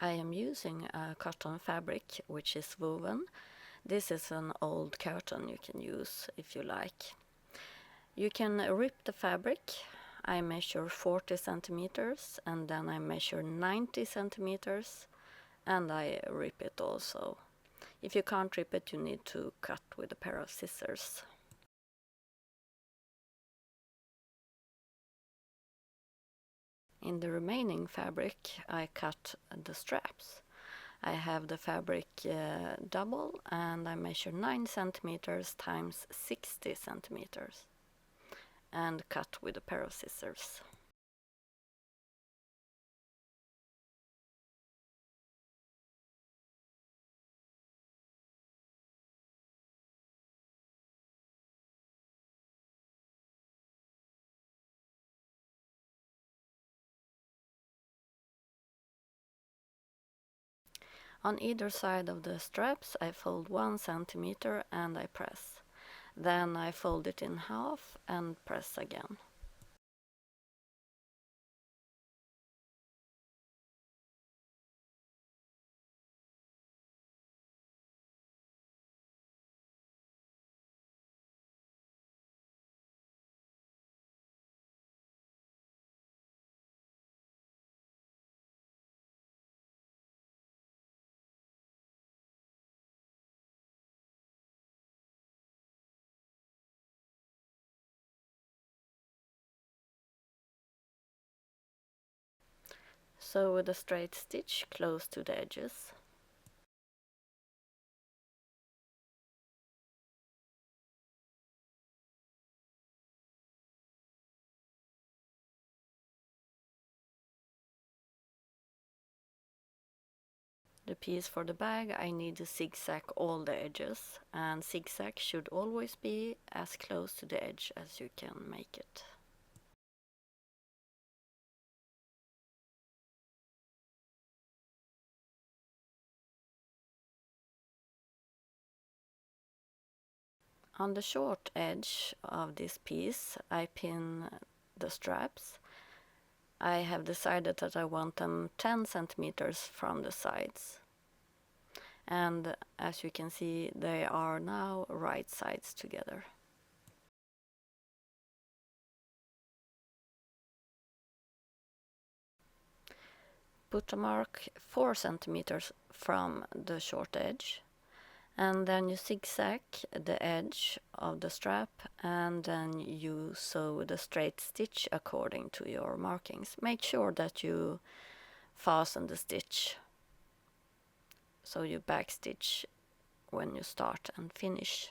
I am using a cotton fabric which is woven. This is an old curtain you can use if you like. You can rip the fabric. I measure 40 centimeters and then I measure 90 centimeters and I rip it also. If you can't rip it, you need to cut with a pair of scissors. In the remaining fabric, I cut the straps. I have the fabric double and I measure 9 centimeters times 60 centimeters and cut with a pair of scissors. On either side of the straps I fold 1 centimeter and I press. Then I fold it in half and press again. Sew with a straight stitch close to the edges. The piece for the bag I need to zigzag all the edges, and zigzag should always be as close to the edge as you can make it. On the short edge of this piece I pin the straps. I have decided that I want them 10 centimeters from the sides. And as you can see, they are now right sides together. Put a mark 4 centimeters from the short edge, and then you zigzag the edge of the strap and then you sew the straight stitch according to your markings. Make sure that you fasten the stitch so you backstitch when you start and finish.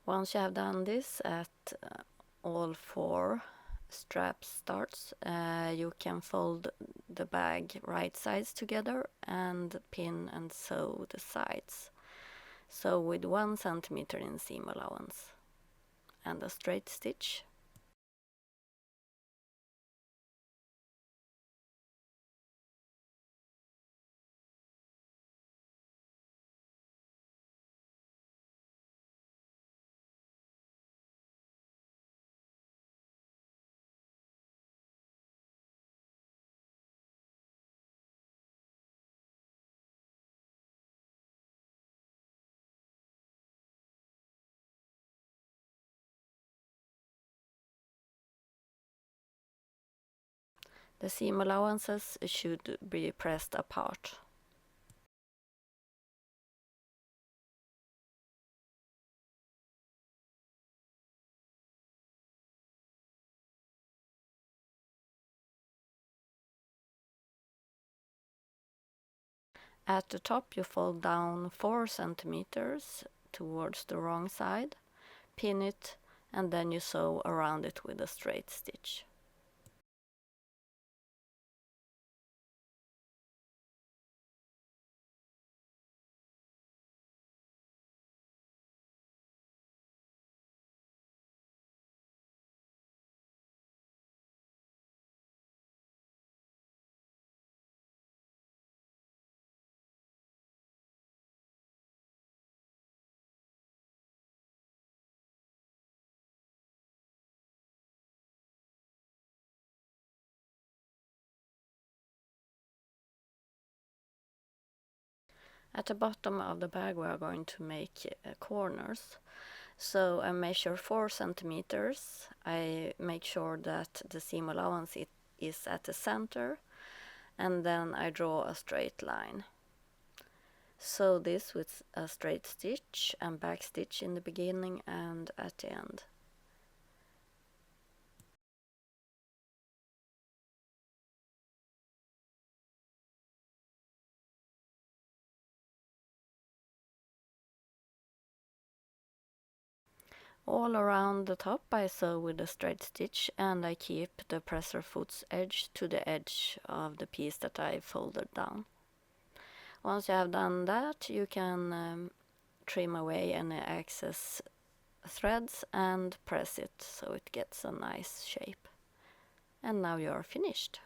Once you have done this at all 4 strap starts, you can fold the bag right sides together and pin and sew the sides. So with 1 centimeter in seam allowance and a straight stitch. The seam allowances should be pressed apart. At the top you fold down 4 centimeters towards the wrong side, pin it, and then you sew around it with a straight stitch. At the bottom of the bag we are going to make corners. So I measure 4 centimeters. I make sure that the seam allowance is at the center, and then I draw a straight line. Sew this with a straight stitch and back stitch in the beginning and at the end. All around the top I sew with a straight stitch, and I keep the presser foot's edge to the edge of the piece that I folded down. Once you have done that, you can trim away any excess threads and press it so it gets a nice shape. And now you're finished.